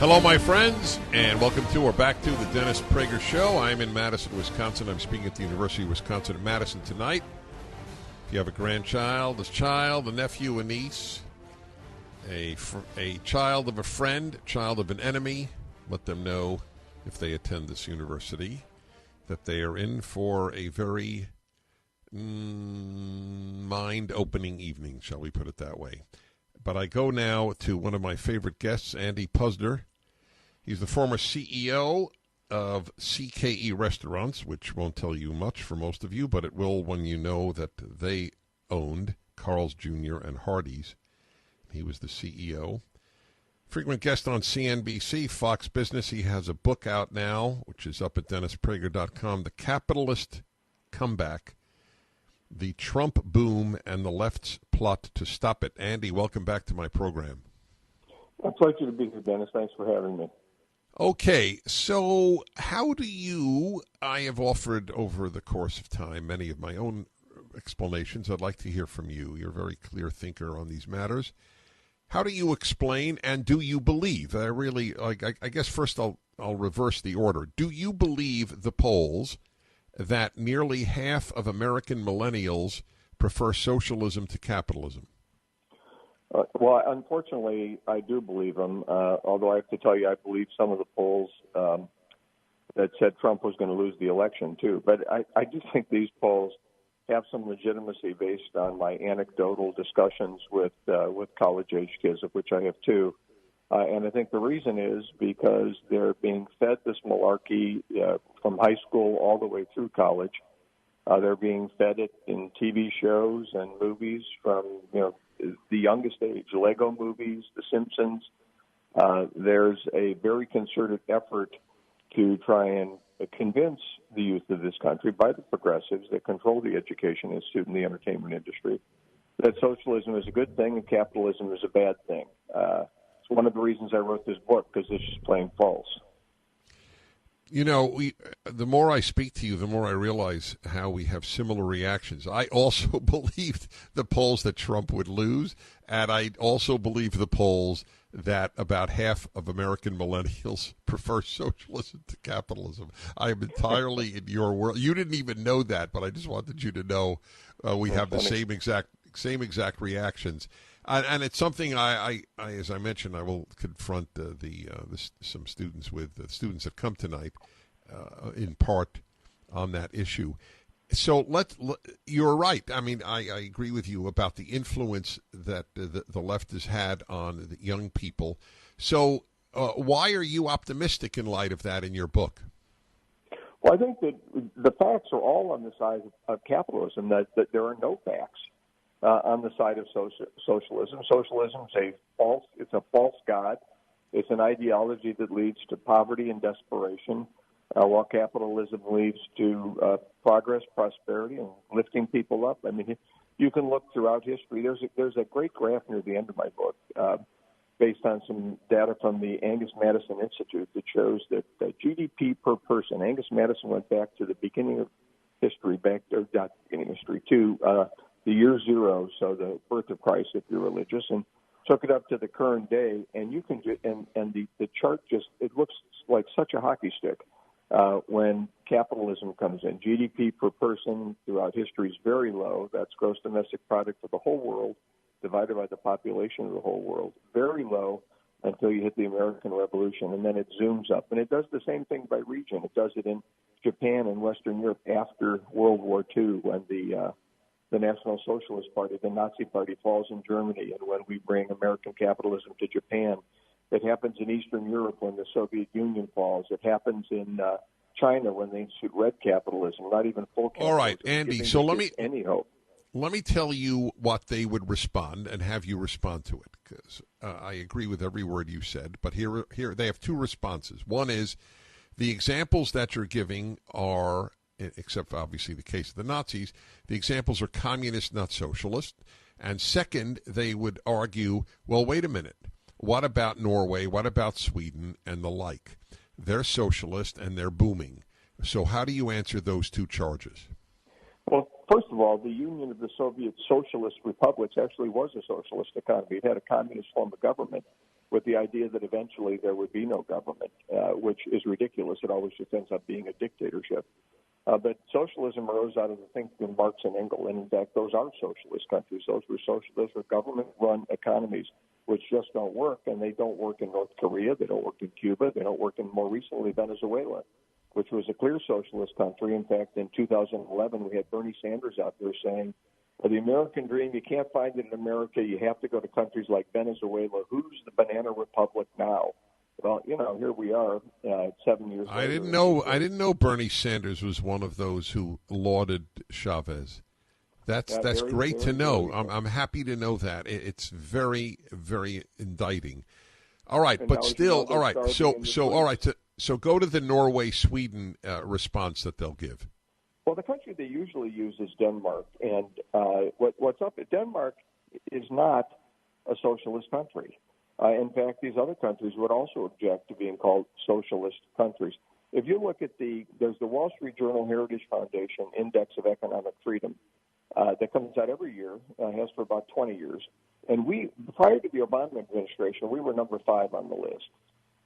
Hello, my friends, and welcome to or back to the Dennis Prager Show. I'm in Madison, Wisconsin. I'm speaking at the University of Wisconsin in Madison tonight. If you have a grandchild, a child, a nephew, a niece, a child of a friend, child of an enemy, let them know if they attend this university that they are in for a very mind-opening evening, shall we put it that way. But I go now to one of my favorite guests, Andy Puzder. He's the former CEO of CKE Restaurants, which won't tell you much for most of you, but it will when you know that they owned Carl's Jr and Hardees. He was the CEO. Frequent guest on CNBC, Fox Business. He has a book out now, which is up at DennisPrager.com, The Capitalist Comeback, The Trump Boom and the Left's Plot to Stop It. Andy, welcome back to my program. A pleasure to be here, Dennis. Thanks for having me. Okay, so how do you, I have offered over the course of time many of my own explanations. I'd like to hear from you. You're a very clear thinker on these matters. How do you explain and do you believe? I guess first I'll reverse the order. Do you believe the polls that nearly half of American millennials prefer socialism to capitalism? Well, unfortunately, I do believe them, although I have to tell you I believe some of the polls that said Trump was going to lose the election, too. But I do think these polls have some legitimacy based on my anecdotal discussions with college-age kids, of which I have two. And I think the reason is because they're being fed this malarkey from high school all the way through college. They're being fed it in TV shows and movies from, the youngest age, Lego movies, The Simpsons. There's a very concerted effort to try and convince the youth of this country by the progressives that control the education institute and the entertainment industry that socialism is a good thing and capitalism is a bad thing. It's one of the reasons I wrote this book, because it's just plain false. The more I speak to you, the more I realize how we have similar reactions. I also believed the polls that Trump would lose, and I also believe the polls that about half of American millennials prefer socialism to capitalism. I am entirely in your world. You didn't even know that, but I just wanted you to know we have the same exact reactions. And it's something I, as I mentioned, I will confront some students with students that come tonight, in part on that issue. So you're right. I mean, I agree with you about the influence that the left has had on the young people. So why are you optimistic in light of that in your book? Well, I think that the facts are all on the side of capitalism. That there are no facts on the side of socialism. Socialism is a false god. It's an ideology that leads to poverty and desperation, while capitalism leads to progress, prosperity, and lifting people up. I mean, you can look throughout history. There's a great graph near the end of my book, based on some data from the Angus Madison Institute that shows that GDP per person. Angus Madison went back to the beginning of history, to the year zero, so the birth of Christ, if you're religious, and took it up to the current day, and you can the chart it looks like such a hockey stick when capitalism comes in. GDP per person throughout history is very low. That's gross domestic product for the whole world divided by the population of the whole world. Very low until you hit the American Revolution, and then it zooms up. And it does the same thing by region. It does it in Japan and Western Europe after World War II, when the National Socialist Party, the Nazi Party, falls in Germany, and when we bring American capitalism to Japan. It happens in Eastern Europe when the Soviet Union falls. It happens in China when they institute red capitalism, not even full capitalism. All right, Andy, so let any hope. Let me tell you what they would respond and have you respond to it, because I agree with every word you said, but here they have two responses. One is the examples that you're giving are, except for obviously the case of the Nazis, the examples are communist, not socialist. And second, they would argue, well, wait a minute. What about Norway? What about Sweden and the like? They're socialist and they're booming. So how do you answer those two charges? Well, first of all, the Union of the Soviet Socialist Republics actually was a socialist economy. It had a communist form of government. with the idea that eventually there would be no government, which is ridiculous. It always just ends up being a dictatorship. But socialism arose out of the thinking of Marx and Engels, and in fact, those are socialist countries. Those were government-run economies, which just don't work, and they don't work in North Korea. They don't work in Cuba. They don't work in, more recently, Venezuela, which was a clear socialist country. In fact, in 2011, we had Bernie Sanders out there saying, "For the American dream, you can't find it in America. You have to go to countries like Venezuela. Who's the banana republic now?" Well, here we are, 7 years later. I didn't know Bernie Sanders was one of those who lauded Chavez. That's great to know. I'm happy to know that. It's very, very indicting. All right, and but still, all right. So go to the Norway-Sweden response that they'll give. Well, the country they usually use is Denmark, and what's up? Denmark is not a socialist country. In fact, these other countries would also object to being called socialist countries. If you look at there's the Wall Street Journal Heritage Foundation Index of Economic Freedom that comes out every year, has for about 20 years. And prior to the Obama administration, we were number 5 on the list.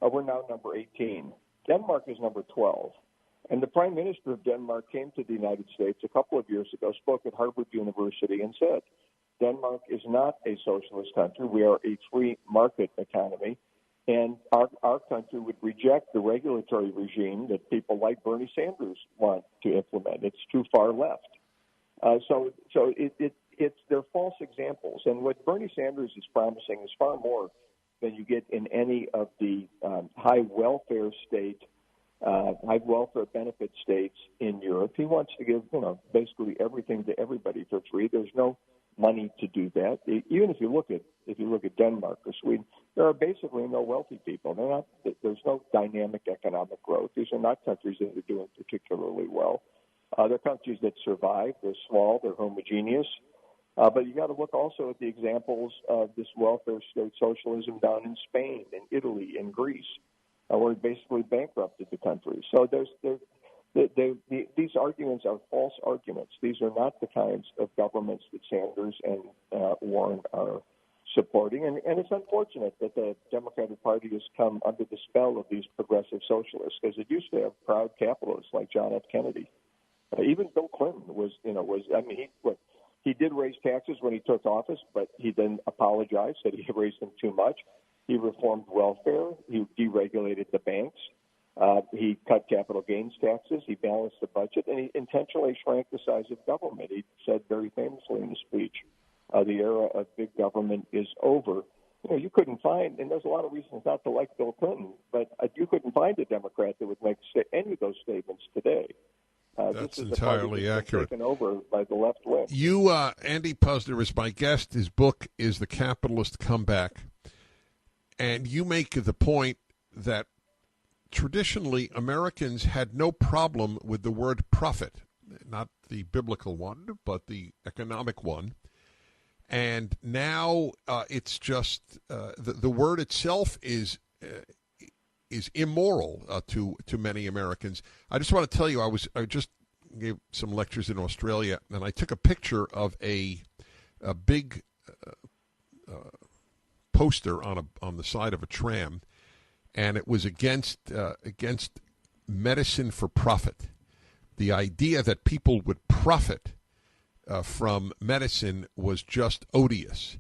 We're now number 18. Denmark is number 12. And the Prime Minister of Denmark came to the United States a couple of years ago, spoke at Harvard University, and said, Denmark is not a socialist country. We are a free market economy, and our country would reject the regulatory regime that people like Bernie Sanders want to implement. It's too far left. So they're false examples. And what Bernie Sanders is promising is far more than you get in any of the high welfare benefit states in Europe. He wants to give, basically everything to everybody for free. There's no money to do that. Even if you look at Denmark or Sweden, there are basically no wealthy people. There's no dynamic economic growth. These are not countries that are doing particularly well. They're countries that survive. They're small. They're homogeneous. But you got to look also at the examples of this welfare state socialism down in Spain and Italy and Greece, where it basically bankrupted the country. So these arguments are false arguments. These are not the kinds of governments that Sanders and Warren are supporting. And it's unfortunate that the Democratic Party has come under the spell of these progressive socialists, because it used to have proud capitalists like John F. Kennedy. Even Bill Clinton he did raise taxes when he took office, but he then apologized, said he raised them too much. He reformed welfare. He deregulated the banks. He cut capital gains taxes. He balanced the budget, and he intentionally shrank the size of government. He said very famously in the speech, the era of big government is over. You couldn't find, and there's a lot of reasons not to like Bill Clinton, but you couldn't find a Democrat that would make any of those statements today. That's entirely accurate. Taken over by the left wing. You, Andy Puzder, is my guest. His book is The Capitalist Comeback. And you make the point that traditionally Americans had no problem with the word profit, not the biblical one, but the economic one. And now it's just the word itself is immoral to many Americans. I just want to tell you, I just gave some lectures in Australia, and I took a picture of a big poster on the side of a tram, and it was against medicine for profit. The idea that people would profit from medicine was just odious.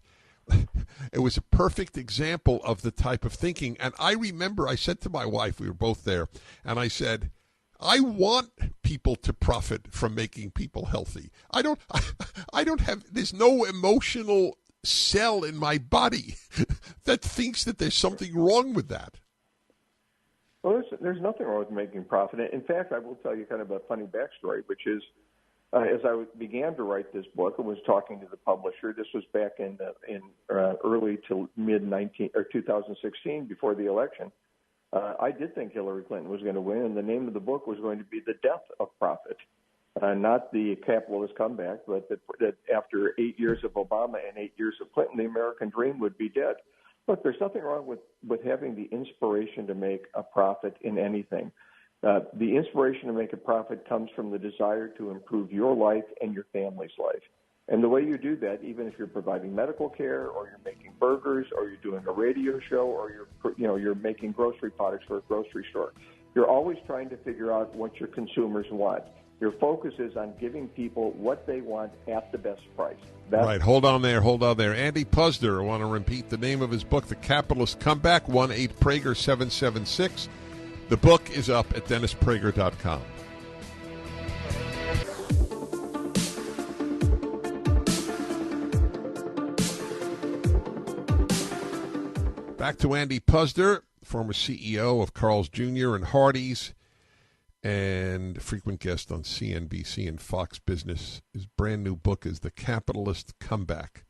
It was a perfect example of the type of thinking. And I remember I said to my wife, we were both there, and I said, I want people to profit from making people healthy. I don't have, there's no emotional cell in my body that thinks that there's something wrong with that. Well, there's nothing wrong with making profit. In fact, I will tell you kind of a funny backstory, which is, as I began to write this book and was talking to the publisher, this was back in early to mid 2016, before the election. I did think Hillary Clinton was going to win, and the name of the book was going to be The Death of Profit, not the capitalist comeback, but that after 8 years of Obama and 8 years of Clinton, the American dream would be dead. Look, there's nothing wrong with having the inspiration to make a profit in anything. The inspiration to make a profit comes from the desire to improve your life and your family's life. And the way you do that, even if you're providing medical care or you're making burgers, or you're doing a radio show, or you're making grocery products for a grocery store. You're always trying to figure out what your consumers want. Your focus is on giving people what they want at the best price. Right. Hold on there. Andy Puzder, I want to repeat the name of his book, The Capitalist Comeback, 1-8-Prager-776. The book is up at DennisPrager.com. Back to Andy Puzder, former CEO of Carl's Jr and Hardees, and frequent guest on CNBC and Fox Business. His brand new book is The Capitalist Comeback,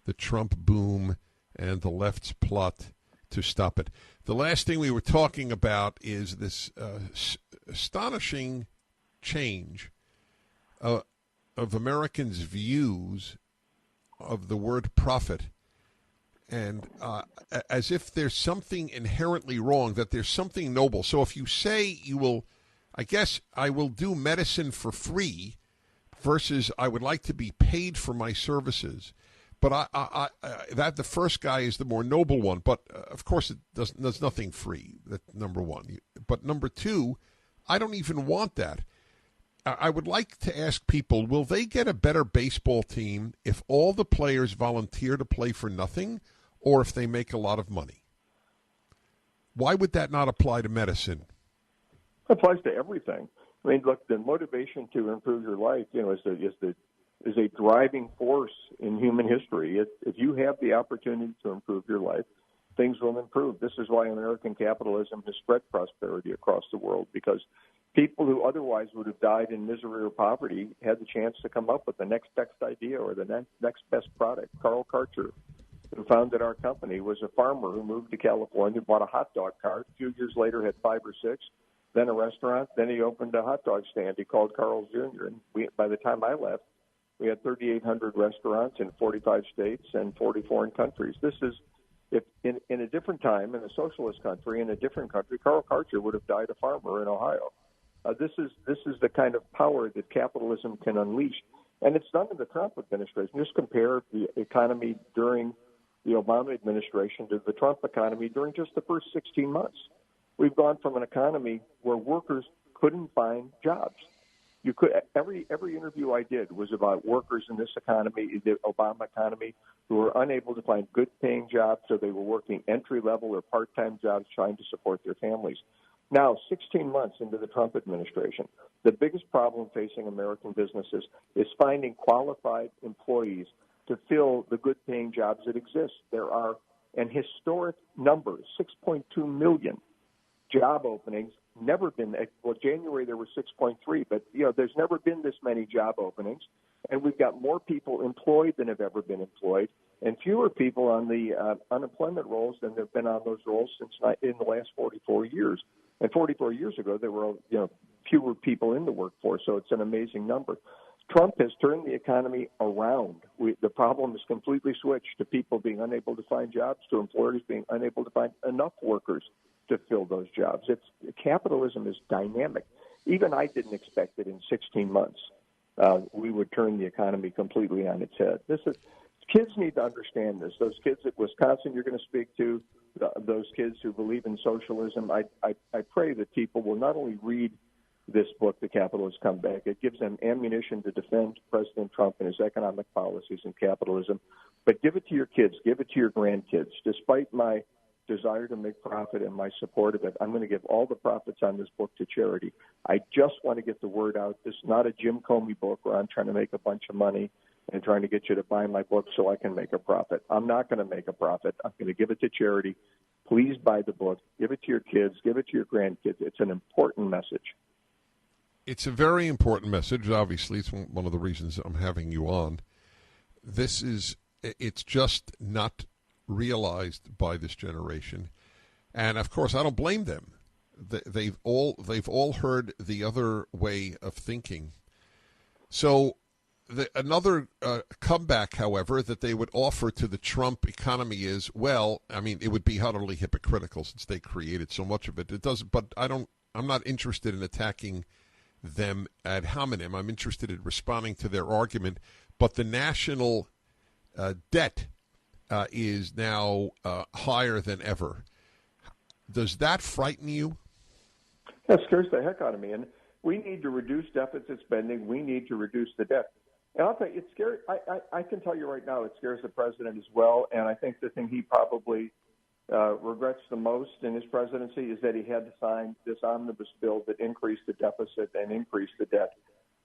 the Trump Boom and the Left's Plot to Stop It. The last thing we were talking about is this astonishing change of Americans' views of the word profit. And as if there's something inherently wrong, that there's something noble. So if you say you will, I guess I will do medicine for free versus I would like to be paid for my services. But that the first guy is the more noble one. But of course, there's nothing free. That number one. But number two, I don't even want that. I would like to ask people, will they get a better baseball team if all the players volunteer to play for nothing, or if they make a lot of money? Why would that not apply to medicine? It applies to everything. I mean, look, the motivation to improve your life, is a driving force in human history. If you have the opportunity to improve your life, things will improve. This is why American capitalism has spread prosperity across the world, because people who otherwise would have died in misery or poverty had the chance to come up with the next best idea or the next best product. Carl Karcher, who founded our company, was a farmer who moved to California, bought a hot dog cart. A few years later, had 5 or 6, then a restaurant. Then he opened a hot dog stand he called Carl's Jr. And by the time I left, we had 3,800 restaurants in 45 states and 40 foreign countries. This is, if in a different time, in a socialist country, in a different country, Carl Karcher would have died a farmer in Ohio. This is the kind of power that capitalism can unleash. And it's done in the Trump administration. Just compare the economy during the Obama administration to the Trump economy during just the first 16 months. We've gone from an economy where workers couldn't find jobs. You could every interview I did was about workers in this economy, the Obama economy, who were unable to find good-paying jobs, so they were working entry-level or part-time jobs trying to support their families. Now, 16 months into the Trump administration, the biggest problem facing American businesses is finding qualified employees to fill the good-paying jobs that exist. There are an historic number, 6.2 million job openings. Never been, well, January there were 6.3, but there's never been this many job openings, and we've got more people employed than have ever been employed, and fewer people on the unemployment rolls than have been on those rolls since in the last 44 years. And 44 years ago, there were fewer people in the workforce, so it's an amazing number. Trump has turned the economy around. The problem is completely switched to people being unable to find jobs, to employers being unable to find enough workers to fill those jobs. Capitalism is dynamic. Even I didn't expect that in 16 months we would turn the economy completely on its head. Kids need to understand this. Those kids at Wisconsin you're going to speak to, those kids who believe in socialism, I pray that people will not only read this book, The Capitalist Comeback, it gives them ammunition to defend President Trump and his economic policies and capitalism, but give it to your kids, give it to your grandkids. Despite my desire to make profit and my support of it, I'm going to give all the profits on this book to charity. I just want to get the word out. This is not a Jim Comey book where I'm trying to make a bunch of money and trying to get you to buy my book so I can make a profit. I'm not going to make a profit. I'm going to give it to charity. Please buy the book. Give it to your kids. Give it to your grandkids. It's an important message. It's a very important message. Obviously, it's one of the reasons I'm having you on. It's just not realized by this generation, and of course I don't blame them. They've all heard the other way of thinking. So another comeback, however, that they would offer to the Trump economy is, well, I mean, it would be utterly hypocritical since they created so much of it. It does, but I'm not interested in attacking them ad hominem. I'm interested in responding to their argument. But the national debt is now higher than ever. Does that frighten you? That scares the heck out of me. And we need to reduce deficit spending. We need to reduce the debt. And I'll tell you, it's scary. I can tell you right now, it scares the president as well. And I think the thing he probably regrets the most in his presidency is that he had to sign this omnibus bill that increased the deficit and increased the debt.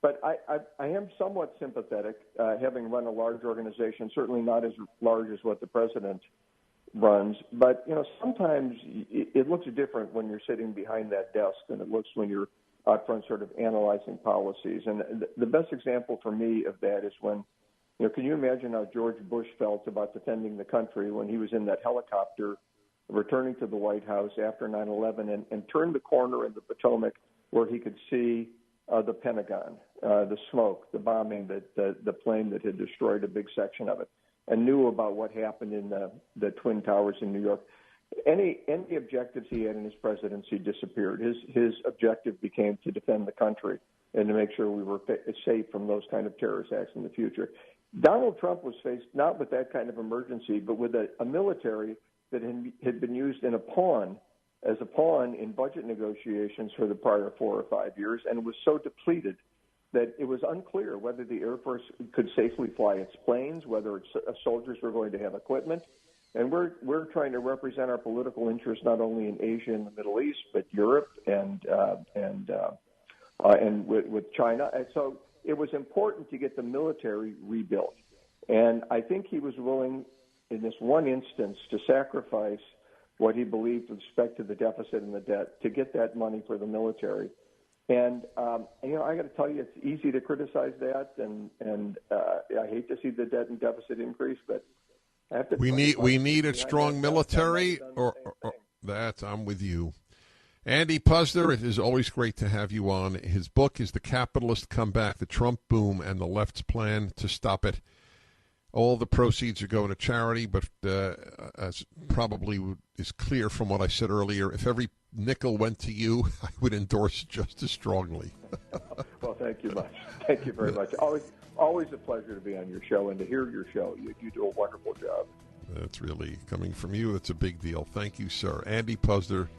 But I am somewhat sympathetic, having run a large organization, certainly not as large as what the president runs. But, sometimes it looks different when you're sitting behind that desk than it looks when you're out front sort of analyzing policies. And the best example for me of that is when, can you imagine how George Bush felt about defending the country when he was in that helicopter returning to the White House after 9/11 and turned the corner in the Potomac where he could see the Pentagon, the smoke, the bombing, the plane that had destroyed a big section of it, and knew about what happened in the Twin Towers in New York. Any objectives he had in his presidency disappeared. His objective became to defend the country and to make sure we were safe from those kind of terrorist acts in the future. Donald Trump was faced not with that kind of emergency, but with a military that had been used as a pawn in budget negotiations for the prior 4 or 5 years, and was so depleted that it was unclear whether the Air Force could safely fly its planes, whether its soldiers were going to have equipment. And we're trying to represent our political interests not only in Asia and the Middle East, but Europe and with China. And so it was important to get the military rebuilt. And I think he was willing, in this one instance, to sacrifice what he believed with respect to the deficit and the debt to get that money for the military. And I got to tell you, it's easy to criticize that, and I hate to see the debt and deficit increase, but we need a strong military, or that I'm with you. Andy Puzder, it is always great to have you on. His book is The Capitalist Comeback, The Trump Boom and the Left's Plan to Stop It. All the proceeds are going to charity, but as probably is clear from what I said earlier, if every nickel went to you, I would endorse it just as strongly. Well, thank you much. Thank you very much. Always a pleasure to be on your show and to hear your show. You do a wonderful job. That's really coming from you. That's a big deal. Thank you, sir. Andy Puzder,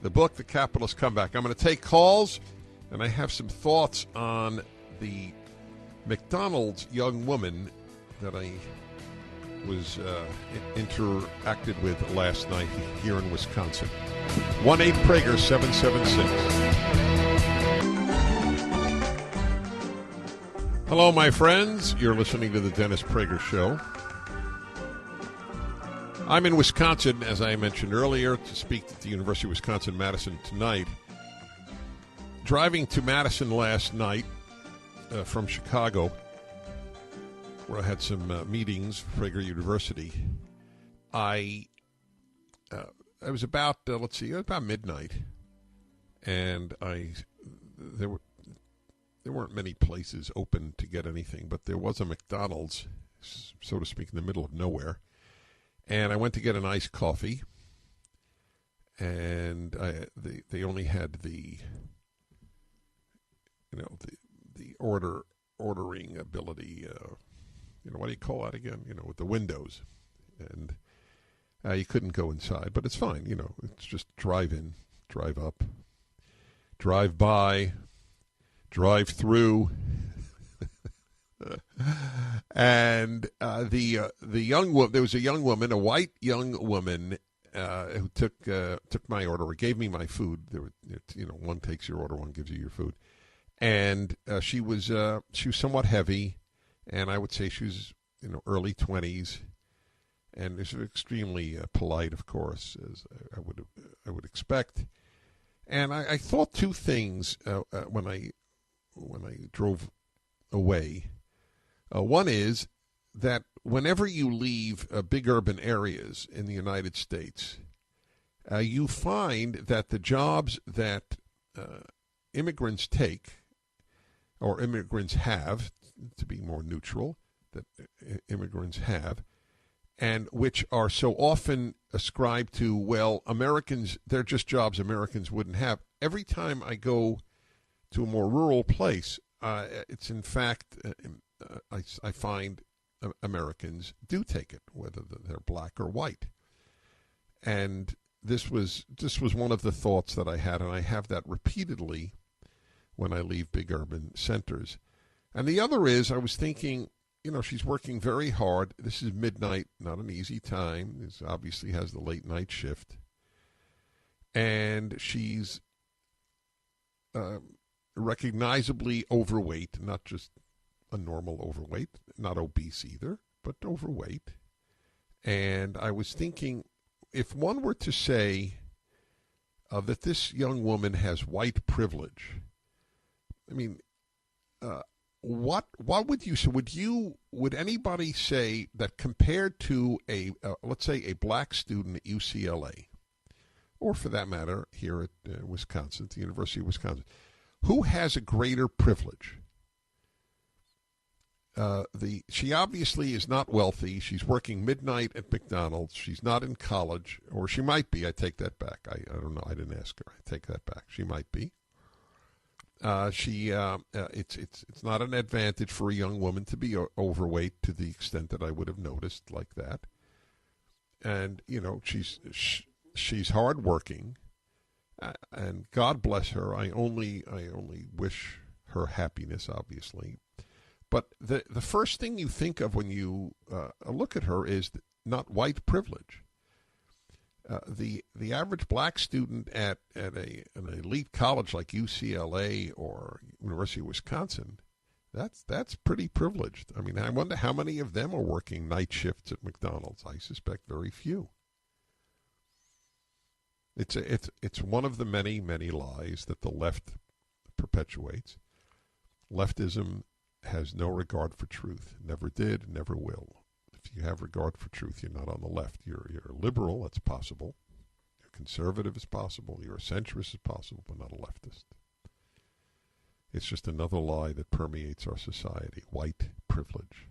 the book, The Capitalist Comeback. I'm going to take calls, and I have some thoughts on the McDonald's young woman that I was interacted with last night here in Wisconsin. 1-8-PRAGER-776. Hello, my friends. You're listening to the Dennis Prager Show. I'm in Wisconsin, as I mentioned earlier, to speak at the University of Wisconsin-Madison tonight. Driving to Madison last night from Chicago, where I had some meetings for Prager University, I was about about midnight, and there weren't many places open to get anything, but there was a McDonald's, so to speak, in the middle of nowhere, and I went to get an iced coffee, and they only had the ordering ability. What do you call that again? With the windows, and you couldn't go inside, but it's fine. It's just drive in, drive up, drive by, drive through, and the young woman. There was a young woman, a white young woman, who took my order or gave me my food. There were, one takes your order, one gives you your food, and she was somewhat heavy. And I would say she was, early 20s, and is extremely polite, of course, as I would expect. And I thought two things when I drove away. One is that whenever you leave big urban areas in the United States, you find that the jobs that immigrants take, or immigrants have, to be more neutral, that immigrants have, and which are so often ascribed to, well, Americans, they're just jobs Americans wouldn't have. Every time I go to a more rural place, it's in fact, I find Americans do take it, whether they're black or white. And this was one of the thoughts that I had, and I have that repeatedly when I leave big urban centers. And the other is, I was thinking, she's working very hard. This is midnight, not an easy time. This obviously has the late night shift. And she's recognizably overweight, not just a normal overweight, not obese either, but overweight. And I was thinking, if one were to say that this young woman has white privilege, I mean, what would you say? Would anybody say that compared to let's say a black student at UCLA, or for that matter here at Wisconsin, the University of Wisconsin, who has a greater privilege? She obviously is not wealthy. She's working midnight at McDonald's. She's not in college, or she might be. I take that back. I don't know. I didn't ask her. I take that back. She might be. It's not an advantage for a young woman to be overweight to the extent that I would have noticed like that. And she's hardworking, and God bless her. I only wish her happiness, obviously. But the first thing you think of when you look at her is not white privilege. The average black student at an elite college like UCLA or University of Wisconsin, that's pretty privileged. I mean, I wonder how many of them are working night shifts at McDonald's. I suspect very few. It's one of the many lies that the left perpetuates. Leftism has no regard for truth. Never did, never will. If you have regard for truth, you're not on the left. You're a liberal, that's possible. You're conservative, is possible. You're a centrist, is possible, but not a leftist. It's just another lie that permeates our society. White privilege.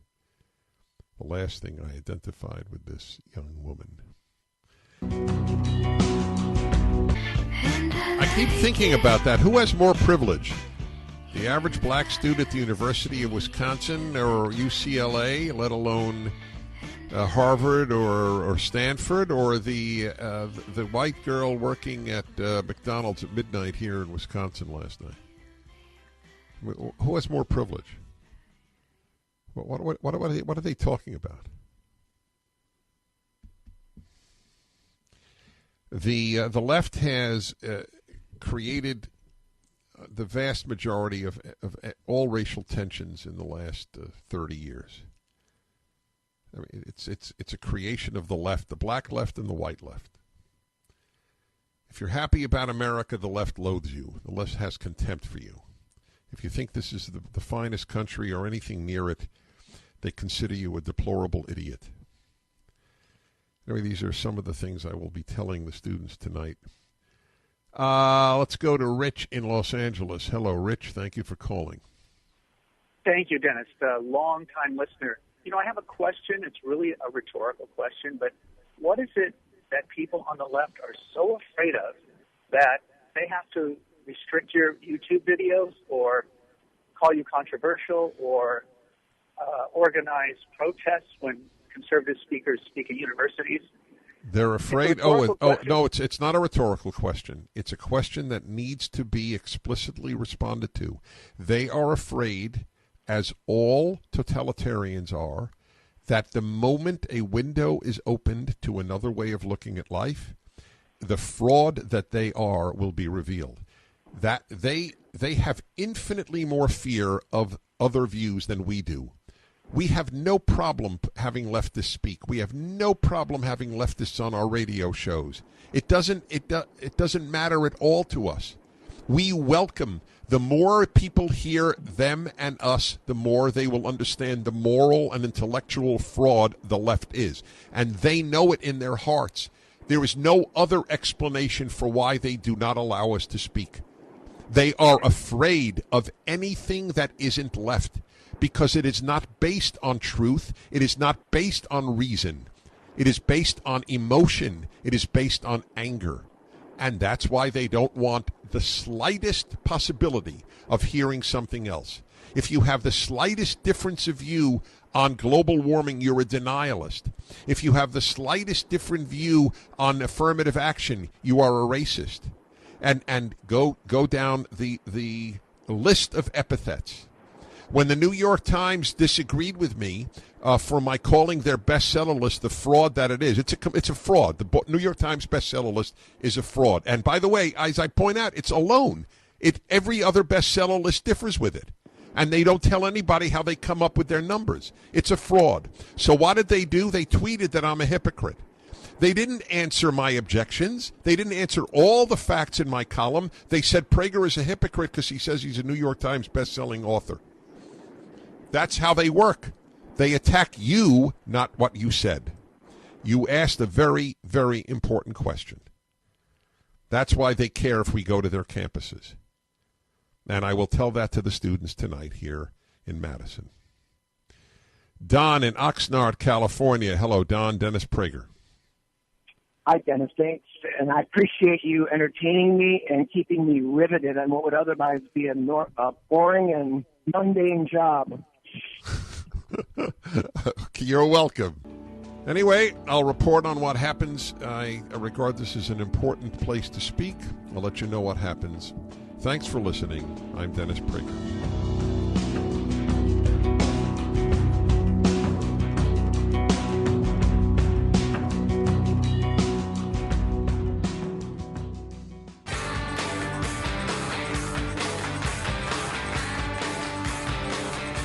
The last thing I identified with this young woman. I keep thinking about that. Who has more privilege? The average black student at the University of Wisconsin or UCLA, let alone Harvard or Stanford, or the white girl working at McDonald's at midnight here in Wisconsin last night? Who has more privilege? What are they talking about? The left has created the vast majority of all racial tensions in the last 30 years. I mean, it's a creation of the left, the black left and the white left. If you're happy about America, the left loathes you. The left has contempt for you. If you think this is the finest country or anything near it, they consider you a deplorable idiot. Anyway, these are some of the things I will be telling the students tonight. Let's go to Rich in Los Angeles. Hello, Rich. Thank you for calling. Thank you, Dennis. A long-time listener. I have a question. It's really a rhetorical question, but what is it that people on the left are so afraid of that they have to restrict your YouTube videos or call you controversial or organize protests when conservative speakers speak at universities? They're afraid. No, it's not a rhetorical question. It's a question that needs to be explicitly responded to. They are afraid, as all totalitarians are, that the moment a window is opened to another way of looking at life, the fraud that they are will be revealed. That they have infinitely more fear of other views than we do. We have no problem having leftists speak. We have no problem having leftists on our radio shows. It doesn't matter at all to us. We welcome. The more people hear them and us, the more they will understand the moral and intellectual fraud the left is. And they know it in their hearts. There is no other explanation for why they do not allow us to speak. They are afraid of anything that isn't left, because it is not based on truth. It is not based on reason. It is based on emotion. It is based on anger. And that's why they don't want the slightest possibility of hearing something else. If you have the slightest difference of view on global warming, you're a denialist. If you have the slightest different view on affirmative action, you are a racist. And go down the list of epithets. When the New York Times disagreed with me for my calling their bestseller list the fraud that it is, it's a fraud. The New York Times bestseller list is a fraud. And by the way, as I point out, it's alone. Every other bestseller list differs with it. And they don't tell anybody how they come up with their numbers. It's a fraud. So what did they do? They tweeted that I'm a hypocrite. They didn't answer my objections. They didn't answer all the facts in my column. They said Prager is a hypocrite because he says he's a New York Times best-selling author. That's how they work. They attack you, not what you said. You asked a very, very important question. That's why they care if we go to their campuses. And I will tell that to the students tonight here in Madison. Don in Oxnard, California. Hello, Don. Dennis Prager. Hi, Dennis. Thanks. And I appreciate you entertaining me and keeping me riveted on what would otherwise be a boring and mundane job. You're welcome. Anyway, I'll report on what happens. I regard this as an important place to speak. I'll let you know what happens. Thanks for listening. I'm Dennis Prager.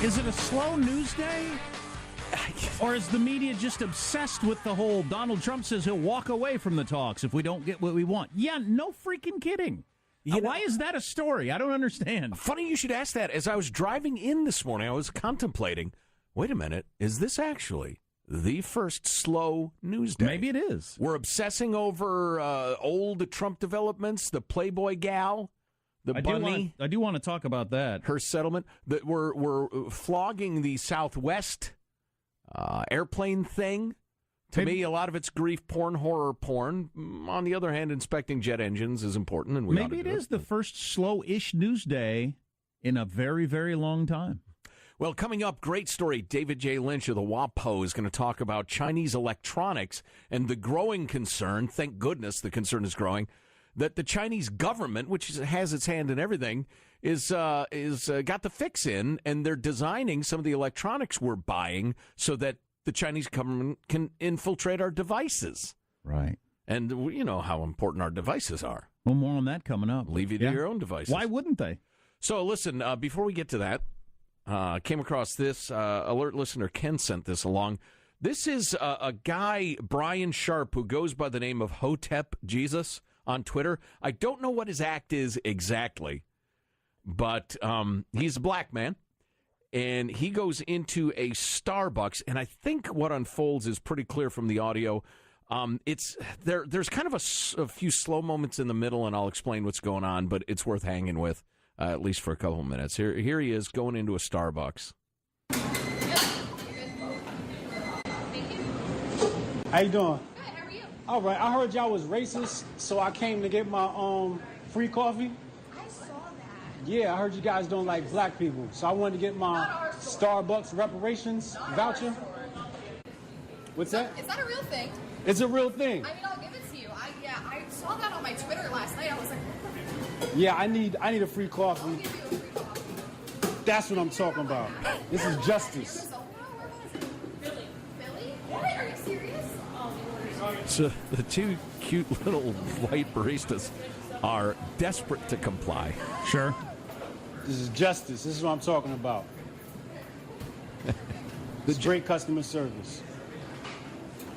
Is it a slow news day? Or is the media just obsessed with the whole Donald Trump says he'll walk away from the talks if we don't get what we want? Yeah, no freaking kidding. Why is that a story? I don't understand. Funny you should ask that. As I was driving in this morning, I was contemplating, wait a minute, is this actually the first slow news day? Maybe it is. We're obsessing over old Trump developments, the Playboy gal, the bunny. I do want to talk about that. Her settlement. That we're flogging the Southwest airplane thing. To me, a lot of it's grief porn, horror porn. On the other hand, inspecting jet engines is important, and maybe it is the first slow-ish news day in a very, very long time. Well, coming up, great story. David J. Lynch of the WAPO is going to talk about Chinese electronics and the growing concern. Thank goodness the concern is growing that the Chinese government, which has its hand in everything, is got the fix in, and they're designing some of the electronics we're buying so that the Chinese government can infiltrate our devices. Right. And you know how important our devices are. Well, more on that coming up. Leave you to your own devices. Why wouldn't they? So, listen, before we get to that, came across this. Alert listener Ken sent this along. This is a guy, Brian Sharp, who goes by the name of Hotep Jesus on Twitter. I don't know what his act is exactly, but he's a black man. And he goes into a Starbucks, and I think what unfolds is pretty clear from the audio. There's kind of a few slow moments in the middle, and I'll explain what's going on, but it's worth hanging with, at least for a couple of minutes. Here he is going into a Starbucks. How you doing? Good, how are you? All right, I heard y'all was racist, so I came to get my free coffee. Yeah, I heard you guys don't like black people, so I wanted to get my Starbucks reparations voucher. What's that? It's not a real thing. It's a real thing. I mean, I'll give it to you. I saw that on my Twitter last night. I was like, what the? Yeah, I need a free coffee. I'll give you a free coffee. That's what I'm talking about. This is justice. Billy? What? Are you serious? So the two cute little white baristas are desperate to comply. Sure. This is justice. This is what I'm talking about. This great customer service.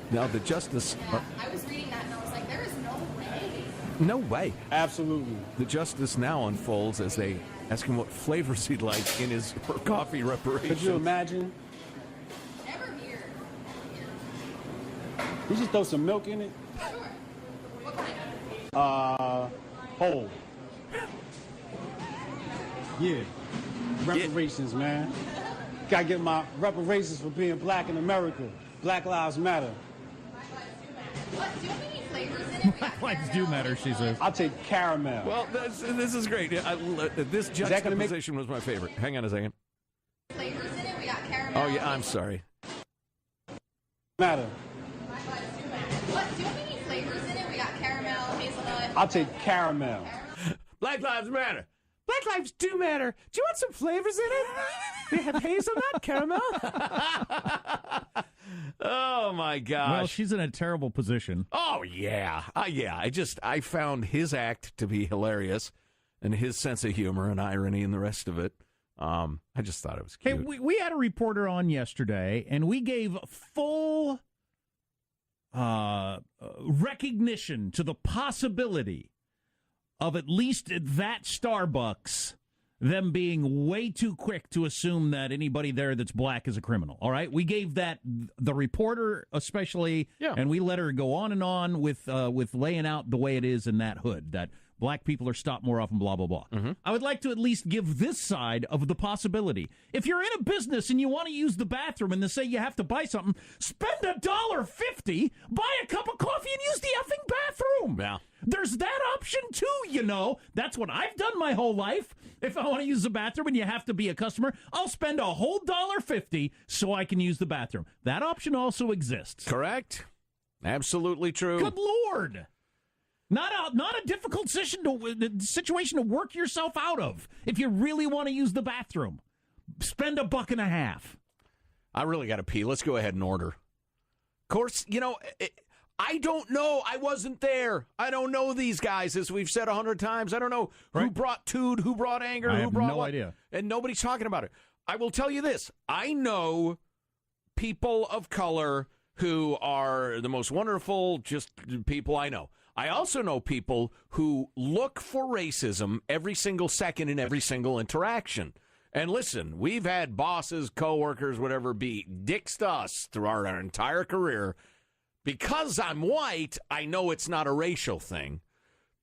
Now the justice... Yeah, I was reading that and I was like, there is no way. No way. Absolutely. The justice now unfolds as they ask him what flavors he'd like in his coffee reparation. Could you imagine? Never here. You just throw some milk in it? Sure. What kind? Whole. Yeah. Reparations, man. Gotta get my reparations for being black in America. Black Lives Matter. What? Do you have any flavors in it? Black lives do matter, she says. I'll take caramel. Well, this is great. This juxtaposition was my favorite. Hang on a second. Flavors in it? We got caramel Oh, yeah, I'm sorry. Matter. What? Do you have any flavors in it? We got caramel, hazelnut. I'll take caramel. Black lives matter. Black lives do matter. Do you want some flavors in it? We have hazelnut, caramel. Oh, my gosh. Well, she's in a terrible position. Oh, yeah. Yeah. I found his act to be hilarious and his sense of humor and irony and the rest of it. I just thought it was cute. Hey, we had a reporter on yesterday, and we gave full recognition to the possibility of at least at that Starbucks, them being way too quick to assume that anybody there that's black is a criminal. All right, we gave that the reporter especially, and we let her go on and on with laying out the way it is in that hood that black people are stopped more often, blah, blah, blah. Mm-hmm. I would like to at least give this side of the possibility. If you're in a business and you want to use the bathroom and they say you have to buy something, spend $1.50, buy a cup of coffee, and use the effing bathroom. Yeah. There's that option, too, you know. That's what I've done my whole life. If I want to use the bathroom and you have to be a customer, I'll spend a whole $1.50 so I can use the bathroom. That option also exists. Correct. Absolutely true. Good Lord. Not a difficult situation to work yourself out of if you really want to use the bathroom. Spend $1.50. I really got to pee. Let's go ahead and order. Of course, I don't know. I wasn't there. I don't know these guys, as we've said 100 times. I don't know who brought Tood, who brought anger, I who have brought no what. idea. And nobody's talking about it. I will tell you this. I know people of color who are the most wonderful just people I know. I also know people who look for racism every single second in every single interaction. And listen, we've had bosses, coworkers, whatever, be dicks to us through our entire career. Because I'm white, I know it's not a racial thing.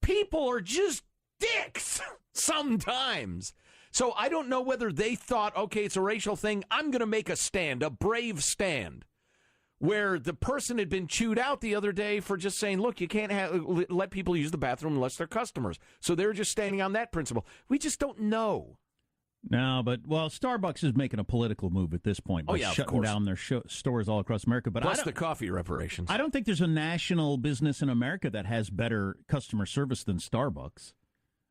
People are just dicks sometimes. So I don't know whether they thought, okay, it's a racial thing. I'm going to make a stand, a brave stand. Where the person had been chewed out the other day for just saying, look, you can't let people use the bathroom unless they're customers. So they're just standing on that principle. We just don't know. No, but, Starbucks is making a political move at this point by shutting down their stores all across America. But plus the coffee reparations. I don't think there's a national business in America that has better customer service than Starbucks,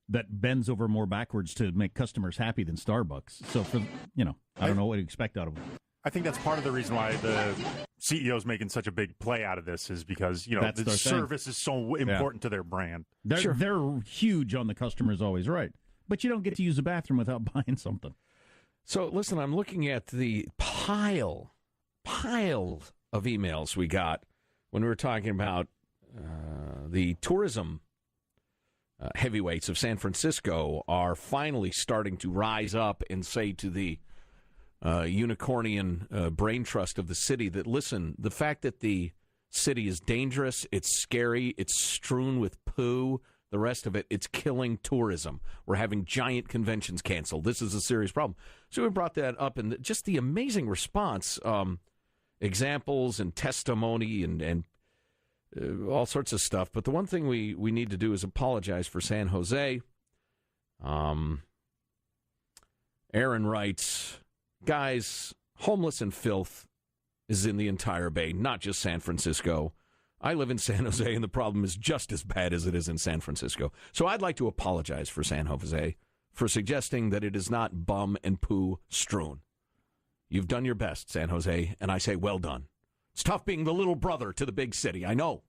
that bends over more backwards to make customers happy than Starbucks. So, I don't know what to expect out of them. I think that's part of the reason why the CEO is making such a big play out of this is because, the service is so important to their brand. They're huge on the customers always right. But you don't get to use the bathroom without buying something. So, listen, I'm looking at the pile of emails we got when we were talking about the tourism heavyweights of San Francisco are finally starting to rise up and say to the unicornian brain trust of the city that, listen, the fact that the city is dangerous, it's scary, it's strewn with poo, the rest of it, it's killing tourism. We're having giant conventions canceled. This is a serious problem. So we brought that up, and just the amazing response, examples and testimony and all sorts of stuff. But the one thing we need to do is apologize for San Jose. Aaron writes, guys, homeless and filth is in the entire Bay, not just San Francisco. I live in San Jose, and the problem is just as bad as it is in San Francisco. So I'd like to apologize for San Jose for suggesting that it is not bum and poo strewn. You've done your best, San Jose, and I say well done. It's tough being the little brother to the big city, I know.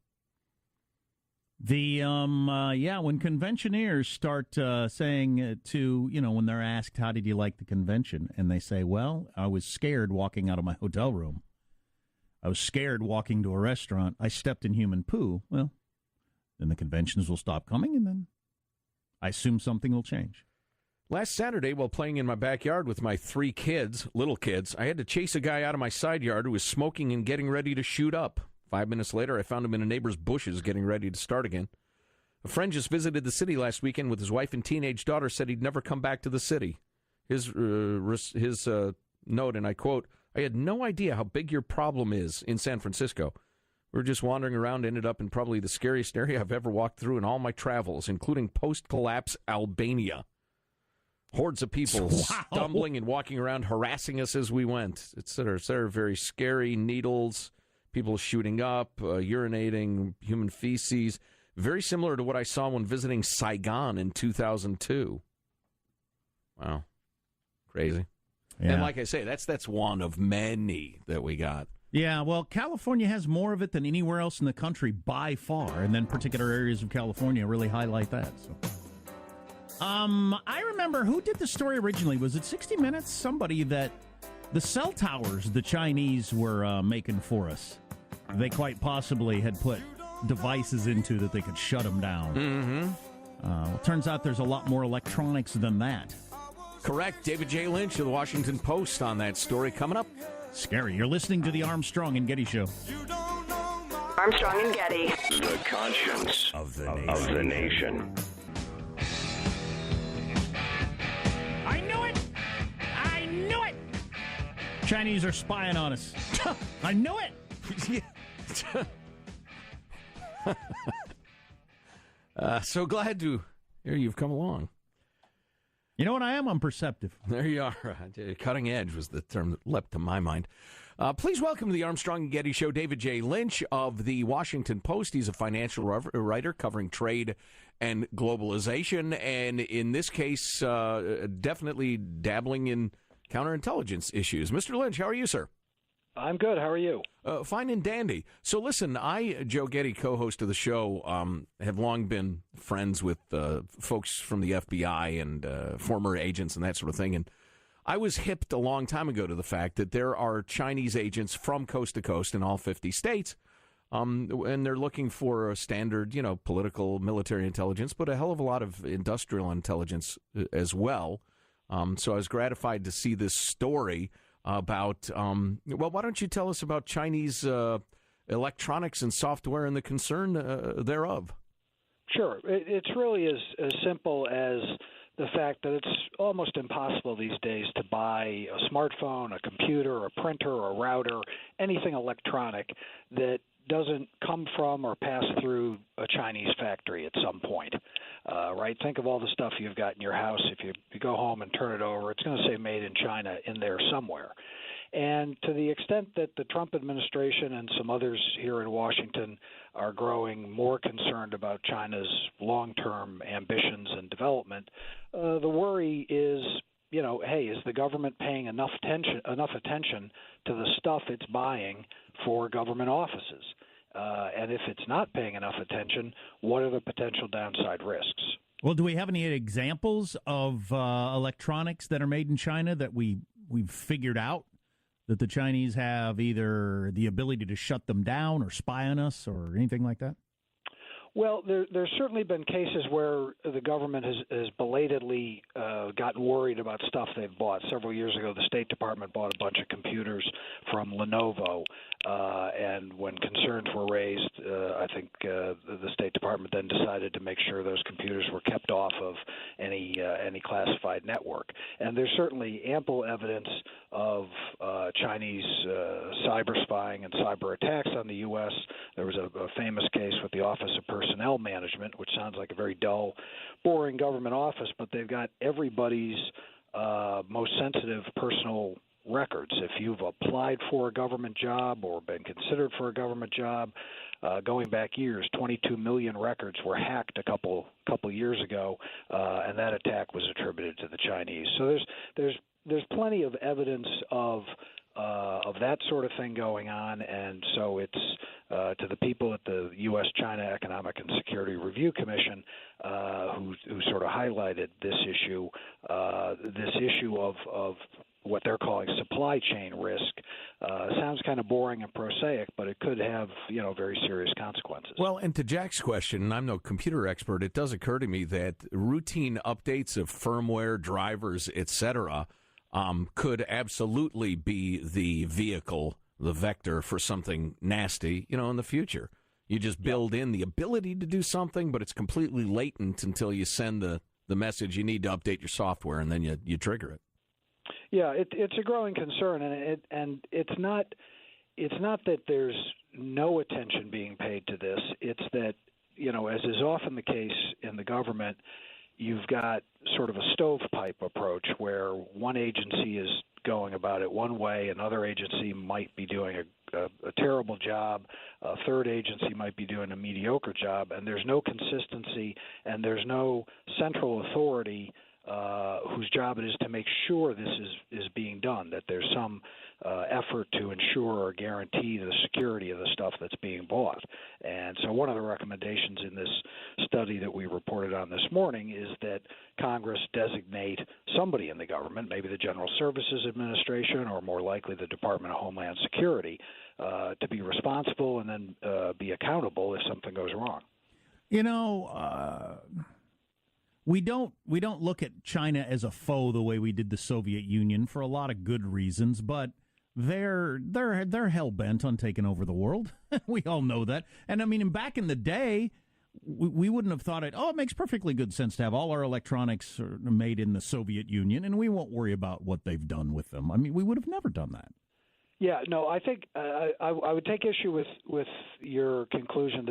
When conventioneers start saying when they're asked, how did you like the convention? And they say, well, I was scared walking out of my hotel room. I was scared walking to a restaurant. I stepped in human poo. Well, then the conventions will stop coming, and then I assume something will change. Last Saturday, while playing in my backyard with my 3 kids, little kids, I had to chase a guy out of my side yard who was smoking and getting ready to shoot up. 5 minutes later, I found him in a neighbor's bushes getting ready to start again. A friend just visited the city last weekend with his wife and teenage daughter, said he'd never come back to the city. His note, and I quote, I had no idea how big your problem is in San Francisco. We were just wandering around, ended up in probably the scariest area I've ever walked through in all my travels, including post-collapse Albania. Hordes of people stumbling and walking around, harassing us as we went, et cetera, et cetera. Very scary. Needles, people shooting up, urinating, human feces. Very similar to what I saw when visiting Saigon in 2002. Wow. Crazy. Yeah. And like I say, that's one of many that we got. Yeah, well, California has more of it than anywhere else in the country by far, and then particular areas of California really highlight that. So. I remember, who did the story originally? Was it 60 Minutes? Somebody that the cell towers the Chinese were making for us, they quite possibly had put devices into that they could shut them down. Mm-hmm. It turns out there's a lot more electronics than that. Correct. David J. Lynch of the Washington Post on that story coming up. Scary. You're listening to the Armstrong and Getty Show. Armstrong and Getty. The conscience of the nation. I knew it! I knew it! Chinese are spying on us. I knew it! So glad to hear you've come along. You know what I am? I'm perceptive. There you are. Cutting edge was the term that leapt to my mind. Please welcome to the Armstrong and Getty Show, David J. Lynch of the Washington Post. He's a financial writer covering trade and globalization, and in this case, definitely dabbling in counterintelligence issues. Mr. Lynch, how are you, sir? I'm good. How are you? Fine and dandy. So listen, Joe Getty, co-host of the show, have long been friends with folks from the FBI and former agents and that sort of thing. And I was hipped a long time ago to the fact that there are Chinese agents from coast to coast in all 50 states. And they're looking for a standard, political, military intelligence, but a hell of a lot of industrial intelligence as well. So I was gratified to see this story about, why don't you tell us about Chinese electronics and software and the concern thereof? Sure. It's really as simple as the fact that it's almost impossible these days to buy a smartphone, a computer, a printer, a router, anything electronic that doesn't come from or pass through a Chinese factory at some point, right? Think of all the stuff you've got in your house. If you go home and turn it over, it's going to say made in China in there somewhere. And to the extent that the Trump administration and some others here in Washington are growing more concerned about China's long-term ambitions and development, the worry is, hey, is the government paying enough attention to the stuff it's buying for government offices? And if it's not paying enough attention, what are the potential downside risks? Well, do we have any examples of electronics that are made in China that we've figured out that the Chinese have either the ability to shut them down or spy on us or anything like that? Well, there's certainly been cases where the government has belatedly gotten worried about stuff they've bought. Several years ago, the State Department bought a bunch of computers from Lenovo, and when concerns were raised, I think the State Department then decided to make sure those computers were kept off of any classified network. And there's certainly ample evidence of Chinese cyber spying and cyber attacks on the U.S. There was a famous case with the Office of Personnel Management, which sounds like a very dull, boring government office, but they've got everybody's most sensitive personal records. If you've applied for a government job or been considered for a government job, going back years, 22 million records were hacked a couple years ago, and that attack was attributed to the Chinese. So there's plenty of evidence of that sort of thing going on, and so it's to the people at the U.S.-China Economic and Security Review Commission who sort of highlighted this issue of what they're calling supply chain risk. Sounds kind of boring and prosaic, but it could have very serious consequences. Well, and to Jack's question, and I'm no computer expert, it does occur to me that routine updates of firmware, drivers, etc., could absolutely be the vehicle, the vector for something nasty, in the future. You just build in the ability to do something, but it's completely latent until you send the message you need to update your software, and then you trigger it. Yeah, it's a growing concern, and it's not that there's no attention being paid to this. It's that, as is often the case in the government, you've got sort of a stovepipe approach where one agency is going about it one way, another agency might be doing a terrible job, a third agency might be doing a mediocre job, and there's no consistency and there's no central authority whose job it is to make sure this is being done, that there's some effort to ensure or guarantee the security of the stuff that's being bought. And so one of the recommendations in this study that we reported on this morning is that Congress designate somebody in the government, maybe the General Services Administration or more likely the Department of Homeland Security, to be responsible and then be accountable if something goes wrong. You know, we don't look at China as a foe the way we did the Soviet Union for a lot of good reasons, but they're hell bent on taking over the world. We all know that. And I mean, back in the day, we wouldn't have thought it makes perfectly good sense to have all our electronics made in the Soviet Union, and we won't worry about what they've done with them. I mean, we would have never done that. Yeah, no, I think I would take issue with your conclusion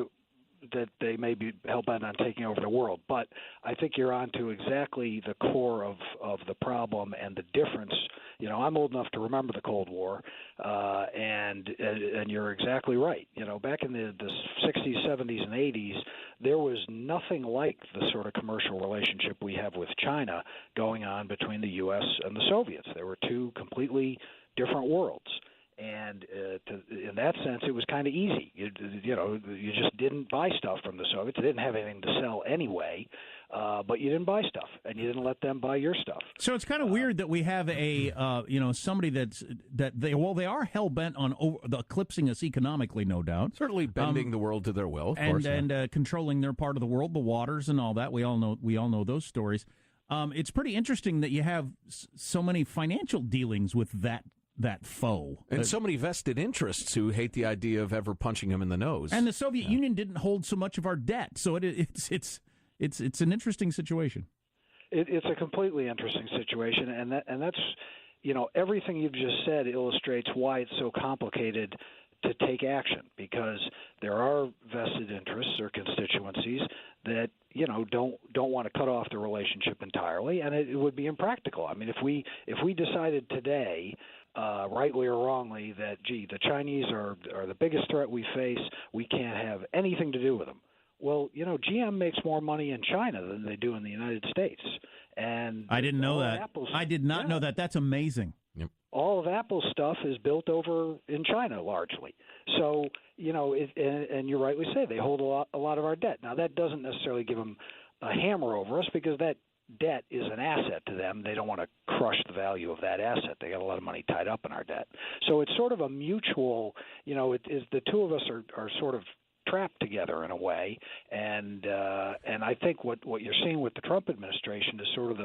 that they may be hell-bent on taking over the world. But I think you're on to exactly the core of the problem and the difference. You know, I'm old enough to remember the Cold War, and you're exactly right. You know, back in the 60s, 70s, and 80s, there was nothing like the sort of commercial relationship we have with China going on between the U.S. and the Soviets. There were two completely different worlds. And in that sense, it was kind of easy. You just didn't buy stuff from the Soviets. They didn't have anything to sell anyway, but you didn't buy stuff, and you didn't let them buy your stuff. So it's kind of weird that we have somebody they are hell bent on eclipsing us economically, no doubt. Certainly bending the world to their will, of course, and controlling their part of the world, the waters, and all that. We all know those stories. It's pretty interesting that you have so many financial dealings with that foe. And so many vested interests who hate the idea of ever punching him in the nose. And the Soviet Union didn't hold so much of our debt, so it's an interesting situation. It's a completely interesting situation, and that's, you know, everything you've just said illustrates why it's so complicated to take action, because there are vested interests or constituencies that, you know, don't want to cut off the relationship entirely, and it would be impractical. I mean, if we decided today, rightly or wrongly, that the Chinese are the biggest threat we face, we can't have anything to do with them. Well, you know, GM makes more money in China than they do in the United States, and I didn't know that. I did not know that. That's amazing. Yep. All of Apple's stuff is built over in China largely. So, you know, and you rightly say they hold a lot of our debt. Now, that doesn't necessarily give them a hammer over us, because that debt is an asset to them. They don't want to crush the value of that asset. They got a lot of money tied up in our debt. So it's sort of a mutual, you know, it is the two of us are sort of trapped together in a way. And I think what you're seeing with the Trump administration is sort of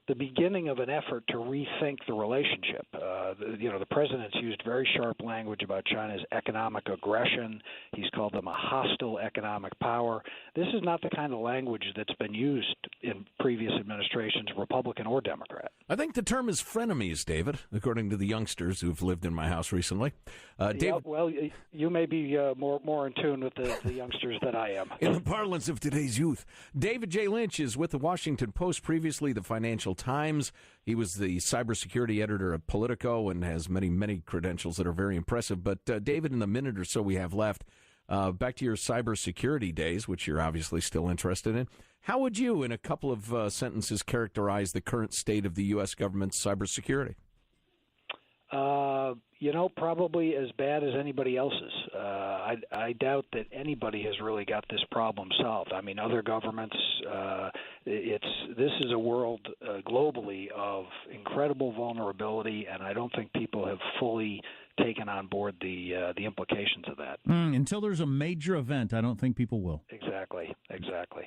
the beginning of an effort to rethink the relationship. The president's used very sharp language about China's economic aggression. He's called them a hostile economic power. This is not the kind of language that's been used in previous administrations, Republican or Democrat. I think the term is frenemies, David, according to the youngsters who've lived in my house recently. David, yeah, well, you may be more in tune with the youngsters than I am. In the parlance of today's youth, David J. Lynch is with the Washington Post, previously the Financial Times. He was the cybersecurity editor of Politico and has many, many credentials that are very impressive. But, David, in the minute or so we have left, back to your cybersecurity days, which you're obviously still interested in. How would you, in a couple of sentences, characterize the current state of the U.S. government's cybersecurity? Probably as bad as anybody else's. I doubt that anybody has really got this problem solved. I mean, other governments, this is a world globally of incredible vulnerability, and I don't think people have fully taken on board the implications of that. Until there's a major event, I don't think people will. Exactly.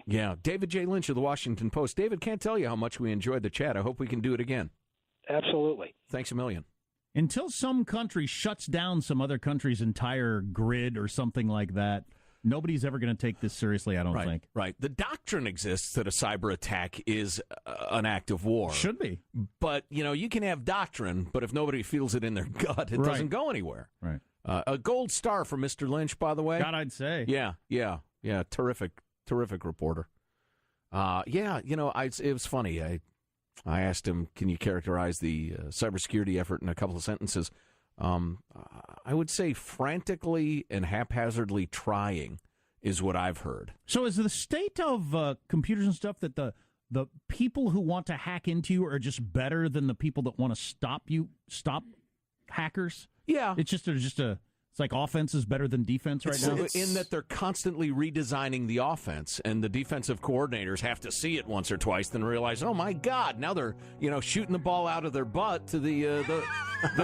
Yeah, David J. Lynch of the Washington Post. David, can't tell you how much we enjoyed the chat. I hope we can do it again. Absolutely. Thanks a million. Until some country shuts down some other country's entire grid or something like that, nobody's ever going to take this seriously, I don't think. Right. The doctrine exists that a cyber attack is an act of war. Should be. But, you can have doctrine, but if nobody feels it in their gut, it doesn't go anywhere. Right. A gold star for Mr. Lynch, by the way. God, I'd say. Yeah. Terrific reporter. It was funny. I asked him, can you characterize the cybersecurity effort in a couple of sentences? I would say frantically and haphazardly trying is what I've heard. So is the state of computers and stuff that the people who want to hack into you are just better than the people that want to stop hackers? Yeah. It's like offense is better than defense right now? In that they're constantly redesigning the offense, and the defensive coordinators have to see it once or twice, then realize, oh, my God, now they're shooting the ball out of their butt to the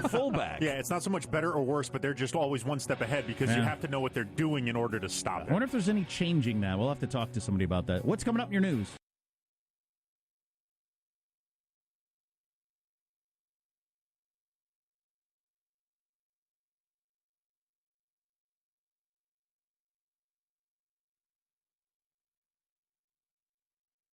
fullback. Yeah, it's not so much better or worse, but they're just always one step ahead because you have to know what they're doing in order to stop it. I wonder if there's any changing that. We'll have to talk to somebody about that. What's coming up in your news?